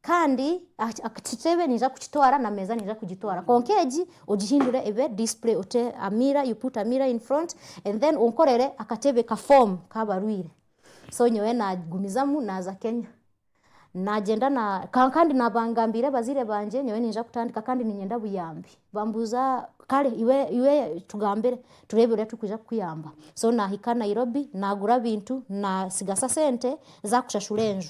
kandi akitebe niza kukitwara na meza niza kugitwara konkeji ojihindure ebe display ote a mirror, you put a mirror in front and then onkorere akatebe ka form kabarwire. So nyowe nagumizamu naza Kenya najenda na kandi nabangambire bazire banje nyowe ninja kutandika kandi ninyenda buyambi bambuza kale iwe tugambire turebere tukuja kuyamba. So nahika Nairobi nagura bintu na sigasa sente za kushashura enju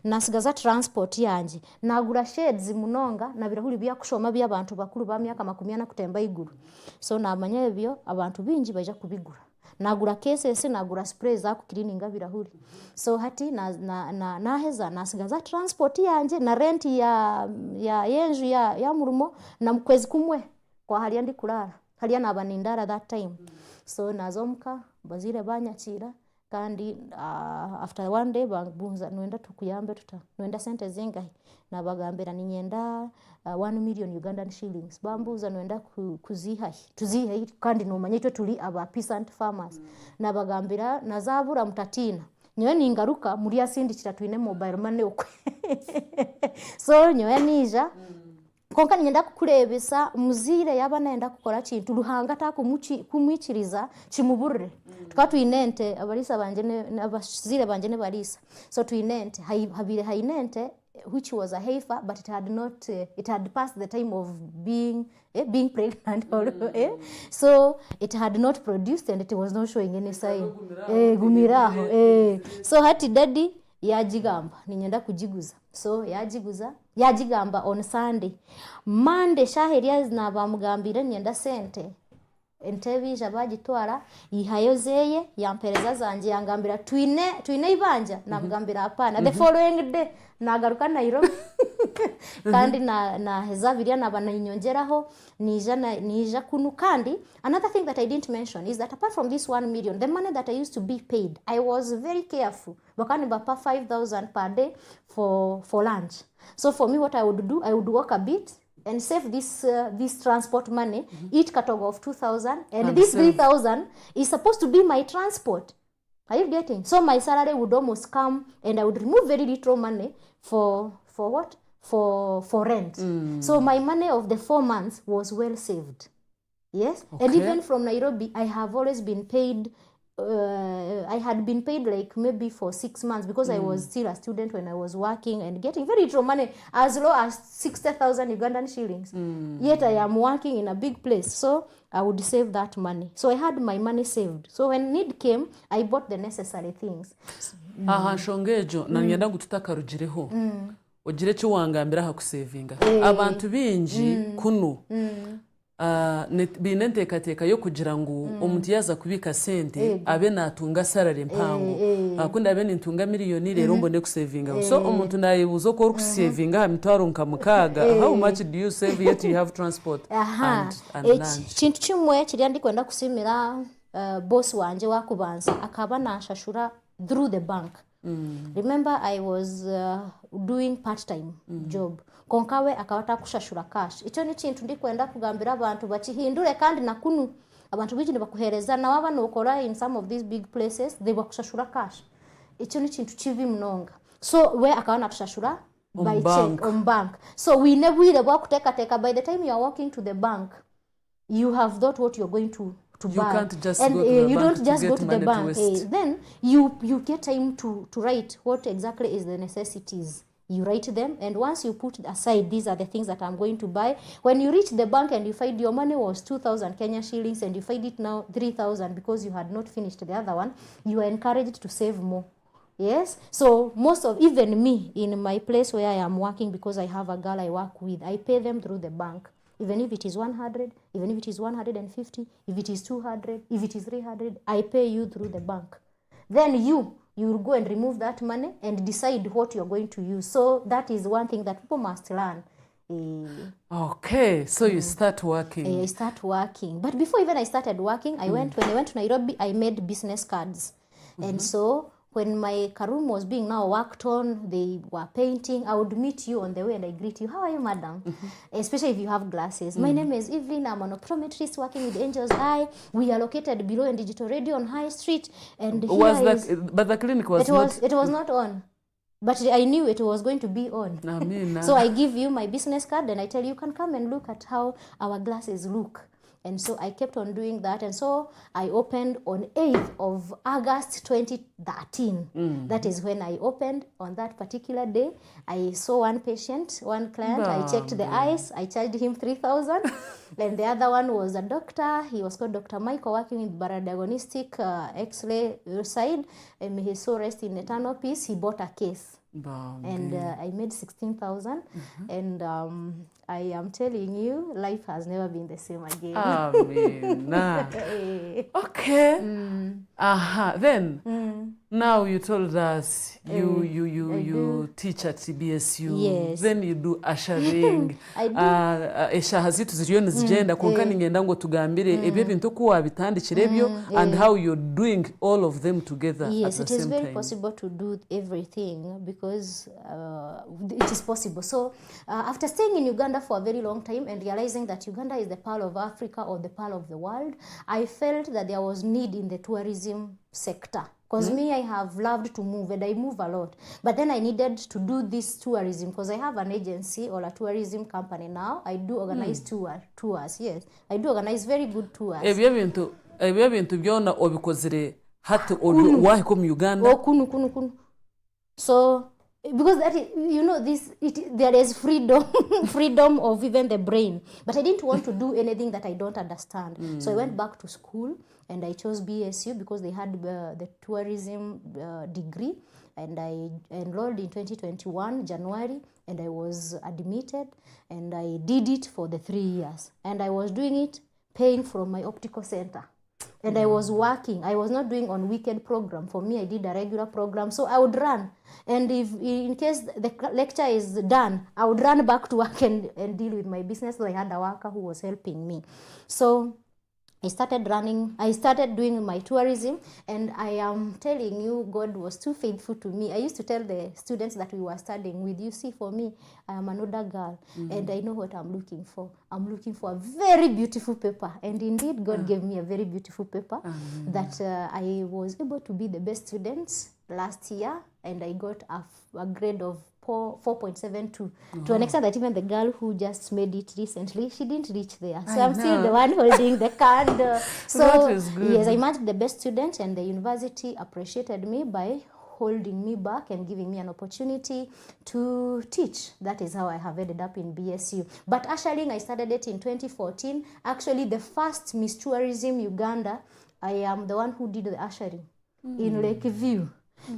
nasigaza transport yanje nagura shades munonga na birahuri bya kushoma bya abantu bakuru ba myaka 40 kutemba iguru. So namanya ebyo abantu bingi baje kubigura nagura cases nagura spray za kucleaninga birahuri. So hati naheza nasigaza transport yanje na rent ya yenju ya murumo na mkwezi kumwe kwa hali ndi kulala hali nabanindara that time. So nazomka bazire banyakira kandi after 1 day bambunza nwenda tukuyambe nwenda sente zingahi nabagambira ninyenda 1 million Ugandan shillings bambuza nwenda tuzihahi kandi numanye cyo tuli aba peasant farmers nabagambira nazabura mutatina nyowe ningaruka muri yasindikira twine mobile money okwe so nyowe nija konka ninyenda kukurebesa muzire yaba naenda kukora kintu ruhanga kumwikiriza kimuburre tukatwinente abarisa banje n'abazire banje ne barisa. So twinente habire hainente which was a heifer but it had passed the time of being pregnant so it had not produced and it was not showing any sign gumiraho so hati daddy yajigamba ninyenda kujiguza. So yajigamba on Sunday. Monday shaheria nabamugambira nyenda sente entebe jabagitwara ihayozeye yampereza zanje yangambira twine ibanja namugambira hapana. The following day nagaruka Nairobi kandi na hezabiria nabaninyongeraho nija kunu kandi. Another thing that I didn't mention is that apart from this 1 million, the money that I used to be paid, I was very careful. Bakani bapa 5,000 per day for lunch. So for me, what I would do, I would work a bit and save this transport money, each category of 2,000, and this 3,000 is supposed to be my transport. Are you getting? So my salary would almost come and I would remove very little money for what? For rent. So my money of the 4 months was well saved. Yes. Okay. And even from Nairobi, I have always been paid. I had been paid like maybe for 6 months because I was still a student when I was working and getting very little money, as low as 60,000 Ugandan shillings. Yet I am working in a big place, so I would save that money. So I had my money saved. So when need came, I bought the necessary things. Aha shongejo na nyenda gututaka rugireho. Ogire cyo wangambira ha kusavinga. Abantu bingi kuno biine enteekateeka yo kugira ngu omuntu yaza kubika sente abe natunga salary mpango kundi abe nintunga miliyoni rero mbone kusavinga so omuntu nayebuuza uko orikusavinga aha mitwaro nka mukaaga how much do you save yet you have transport and lunch kintu kimwe kiri ndikwenda kusimira boss wanje wakubanza akaba nashashura through the bank. Remember I was doing part-time job. Konkawe akawata kushashura cash. Icho ni kintu ndikwenda kugambira abantu bakihindure kandi nakunu abantu biki bakuhereza na waba nokora in some of these big places they bakushashura cash. Icho ni kintu kibi mnonga. So we akawana kushashura by check on bank. So we never kuteka by the time you are walking to the bank you have thought what you're going to you buy. Can't just and go to the you bank don't just go to the bank. Then you get time to write what exactly is the necessities. You write them, and once you put aside, these are the things that I'm going to buy. When you reach the bank and you find your money was 2,000 Kenya shillings and you find it now 3,000 because you had not finished the other one, you are encouraged to save more. Yes, so most of, even me in my place where I am working, because I have a girl I work with, I pay them through the bank. Even if it is 100, even if it is 150, if it is 200, if it is 300, I pay you through the bank. Then you will go and remove that money and decide what you're going to use. So that is one thing that people must learn. Okay, so you start working. I start working. But before even I started working, when I went to Nairobi, I made business cards. And so when my room was being now worked on, they were painting, I would meet you on the way and I greet you. How are you, madam? Especially if you have glasses. My name is Evelyn. I'm an optometrist working with Angel's Eye. We are located below in Digital Radio on High Street. And But the clinic was not... It was not on. But I knew it was going to be on. So I give you my business card and I tell you can come and look at how our glasses look. And so I kept on doing that. And so I opened on 8th of August 2013. That is when I opened on that particular day. I saw one patient, one client. I checked the eyes. I charged him 3,000. And the other one was a doctor. He was called Dr. Michael, working in paradiagnostic X-ray side. And he saw rest in eternal peace. He bought a case. And I made 16,000. And I am telling you, life has never been the same again. Okay. Then, now you told us you teach at CBSU. Yes. Then you do ushering. I do. Eshaha zitu ziriyo nizigenda konka ningenda ngo tugambire ebyo bintu ko wabitandikira ebyo and how you're doing all of them together at the same time. Yes, it is very possible to do everything because it is possible. So after staying in Uganda for a very long time and realizing that Uganda is the pearl of Africa or the pearl of the world, I felt that there was need in the tourism sector. Because me, I have loved to move and I move a lot. But then I needed to do this tourism because I have an agency or a tourism company now. I do organize tours, yes. I do organize very good tours. Ebyo bintu byona obikozere hati wahi ko mu Uganda. Kunu. So because that is, there is freedom of even the brain, but I didn't want to do anything that I don't understand. So I went back to school and I chose BSU because they had the tourism degree, and I enrolled in 2021 January and I was admitted and I did it for the 3 years and I was doing it paying from my optical center. And I was working. I was not doing on weekend program. For me, I did a regular program. So I would run. And if in case the lecture is done, I would run back to work and deal with my business. So I had a worker who was helping me. So I started doing my tourism, and I am telling you, God was too faithful to me. I used to tell the students that we were studying with, you see, for me, I am an older girl, and I know what I'm looking for. I'm looking for a very beautiful paper, and indeed, God gave me a very beautiful paper that I was able to be the best student last year, and I got a grade of 4.72 to an extent that even the girl who just made it recently, she didn't reach there. So I'm still the one holding the card. So that is good. Yes, I marked the best student, and the university appreciated me by holding me back and giving me an opportunity to teach. That is how I have ended up in BSU. But ushering, I started it in 2014. Actually, the first Miss Tourism Uganda, I am the one who did the ushering in Lakeview.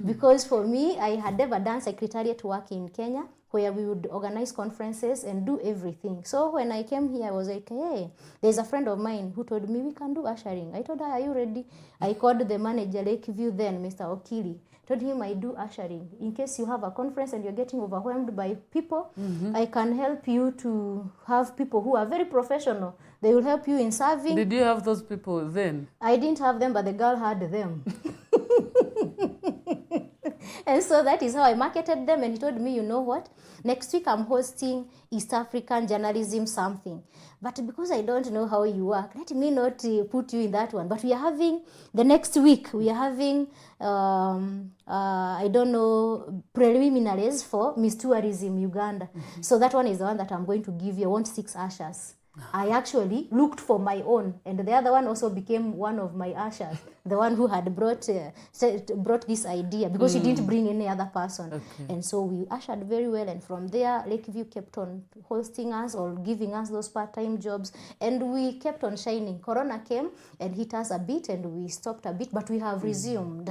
Because for me, I had never done secretariat work in Kenya. where we would organize conferences and do everything. So when I came here, I was like, hey, there's a friend of mine who told me we can do ushering. I told her, are you ready? I called the manager, Lakeview then, Mr. Okili. Told him I do ushering. In case you have a conference and you're getting overwhelmed by people, I can help you to have people who are very professional. They will help you in serving. Did you have those people then? I didn't have them, but the girl had them. And so that is how I marketed them. And he told me, you know what? Next week I'm hosting East African journalism something. But because I don't know how you work, let me not put you in that one. But we are having, the next week, we are having, I don't know, preliminaries for Miss Tourism Uganda. So that one is the one that I'm going to give you. I want 6 ushers. I actually looked for my own, and the other one also became one of my ushers, the one who had brought this idea, because she didn't bring any other person. Okay. And so we ushered very well, and from there Lakeview kept on hosting us or giving us those part-time jobs, and we kept on shining. Corona came and hit us a bit, and we stopped a bit, but we have resumed.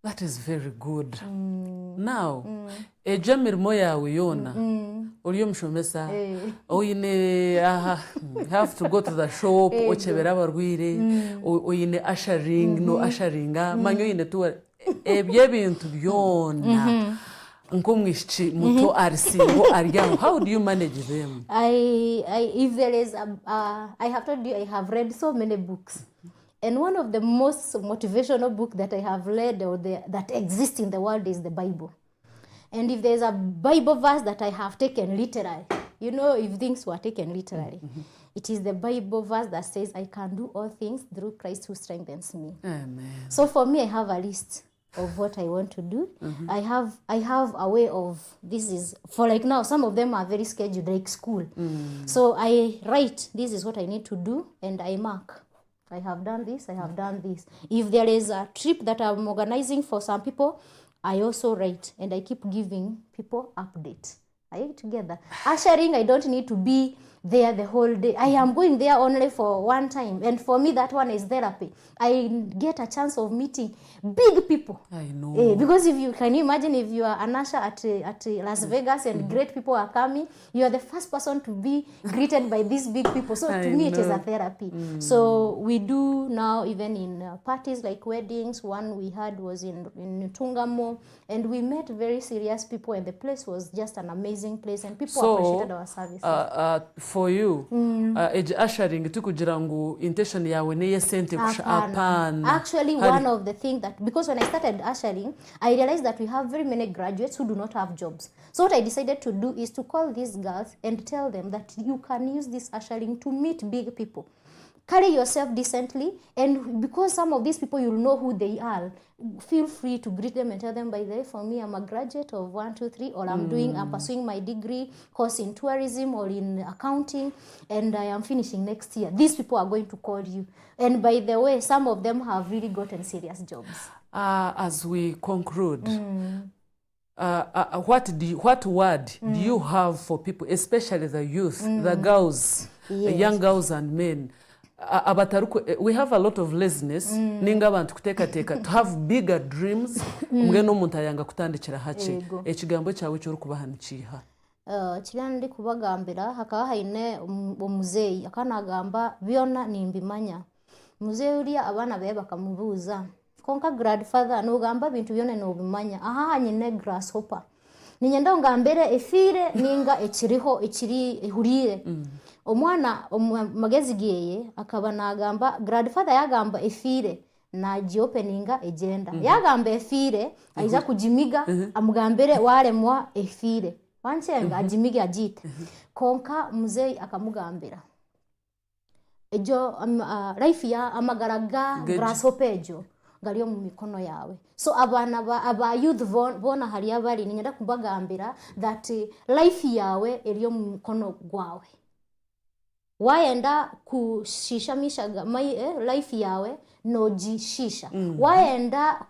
That is very good. Now, eja mirimo yawe yona uriyo mshomesa oyine have to go to the shop ochebera abarwire oyine ushering no usharinga manyo yine tu ebye bintu byona nkomwishi muto arsingo aryaho. How do you manage them? If there is I have told you I have read so many books. And one of the most motivational books that I have read or that exists in the world is the Bible. And if there's a Bible verse that I have taken literally, you know, if things were taken literally, it is the Bible verse that says, I can do all things through Christ who strengthens me. Amen. So for me, I have a list of what I want to do. I have a way of, this is, for like now, some of them are very scheduled, like school. So I write, this is what I need to do, and I mark. I have done this, I have done this. If there is a trip that I'm organizing for some people, I also write, and I keep giving people updates. Are you together? Ushering, I don't need to be there the whole day. I am going there only for one time, and for me that one is therapy. I get a chance of meeting big people. I know. Because if you can imagine, if you are an usher at Las Vegas and great people are coming, you are the first person to be greeted by these big people. So to me it is a therapy. So we do now even in parties like weddings. One we had was in Tungamo, and we met very serious people, and the place was just an amazing place, and people appreciated our services. For you, ushering tukugira ngu intention yawe neye sente apana. Actually, one of the things that, because when I started ushering, I realized that we have very many graduates who do not have jobs. So what I decided to do is to call these girls and tell them that you can use this ushering to meet big people. Carry yourself decently, and because some of these people, you'll know who they are, feel free to greet them and tell them, by the way, for me, I'm a graduate of 1, 2, 3, or I'm pursuing my degree course in tourism or in accounting, and I am finishing next year. These people are going to call you. And by the way, some of them have really gotten serious jobs. As we conclude, what word do you have for people, especially the youth, the girls, the young girls and men? We have a lot of laziness ninga abantu kuteka to have bigger dreams mugeno omuntu ayanga kutandikira hache ekigambo cyawe cyo kubahanikira kirandi kubagambira hakaba haine omuzeyi akanagamba byona nimbimanya muzeyi uri abana baye bakamubuza konka grandfather no gamba bintu byone no bimanya aha nyine grasshopper ninyenda ngambere efire ninga ekiriho ekiri ehurire omwana magezi giyeye akaba nagamba grandfather yagamba efire na openinga agenda yagamba efire aiza kujimiga amugambere waremwa efire wanchenga ajimiga ajite konka muzeyi akamugambira ejo life ya amagaraga grasshopper ejo ngaliyo mu mikono yawe. So abana aba youth bona hari abari ninyenda kubagambira that life yawe eliyo mu mikono gwawe. Waenda kushishamisha life yawe no jishisha. Waenda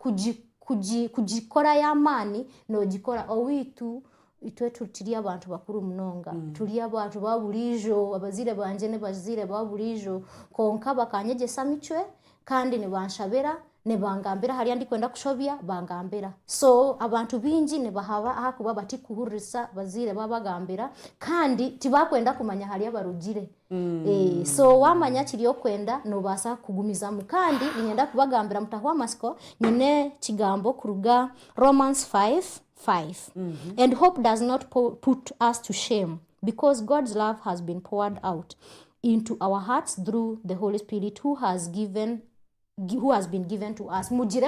kujikora y'amani no jikora owitu itwe tutiri abantu bakuru munonga turi abantu baburijo abazire banje ne bazire baburijo konka bakanyegesa micwe kandi ne banshabera ne bangambira hariya ndi kwenda kushobya bangambira so abantu bingi ne bahaba hakuba bati kuhurisa bazire babagambira kandi tibakwenda kumanya hariya barugire so wamanya kiriyo kwenda no basa kugumiza mu kandi nyenda kubagambira mutahwa Amasiko nyine kigambo kuruga Romans 5:5 and hope does not put us to shame because God's love has been poured out into our hearts through the Holy Spirit who has been given to us. Mugire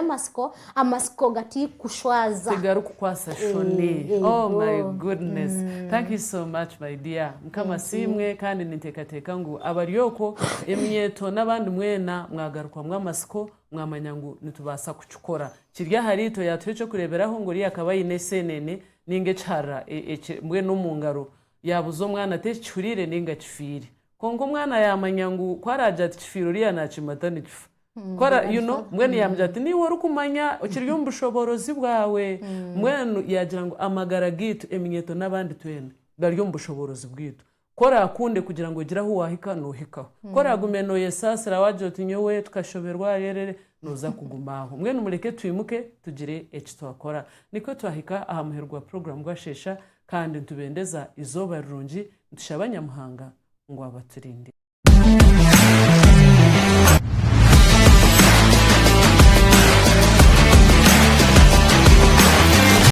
Amasiko gati kushwaza. Sigaru kukwasa shoni. Oh my goodness. Thank you so much my dear. Mkama simwe kandi nitekateka ngu abariyoko emyeto n'abandi mwena mwagaruka Amasiko mwamanya ngu nitubasa kuchukora. Kirya harito yatwecho kureberaho ngo akabaye nesenene ninge cara mwe no mungaro yabuzo mwana te cyurire ninga kifire. Kongo mwana yamanya ngu kwaraja kifiro riya nakimata nikifu. Kora mwene yambye ati ni wari kumanya ukiri ubushoborozi bwawe mwene yagira ngo amagara gitu eminyeto n'abandi twene bari ubushoborozi bwito kora akunde kugira ngo gira aho wahika nuhikaho kora agumeno yesasira wajoti nyowe tukashoberwa yerere nuza kugumaho mwene umureke twimuke tugire eki twakora niko twahika aha muherwa program gwashesha kandi ntubendeza izoba rurungi dushabanya muhanga ngo abaturinde